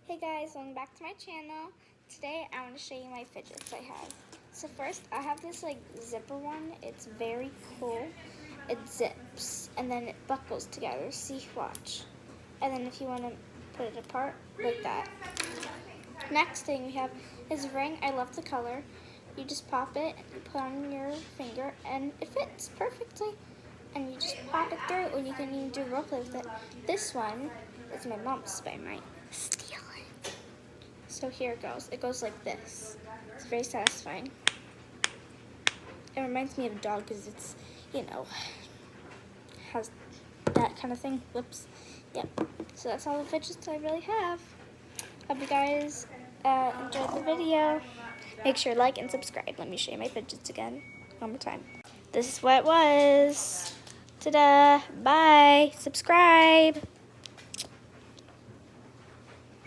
Hey guys, welcome back to my channel. Today I want to show you my fidgets I have. So first I have this like zipper one. It's very cool. It zips and then it buckles together. See, watch. And then if you want to put it apart like that. Next thing we have is a ring. I love the color. You just pop it and you put on your finger and it fits perfectly. And you just pop it through and you can even do role play with it. This one is my mom's, but I might steal it. So here it goes. It goes like this. It's very satisfying. It reminds me of a dog because it's, you know, has that kind of thing. Whoops. Yep. So that's all the fidgets I really have. Hope you guys enjoyed the video. Make sure to like and subscribe. Let me show you my fidgets again. One more time. This is what it was. Ta-da. Bye. Subscribe.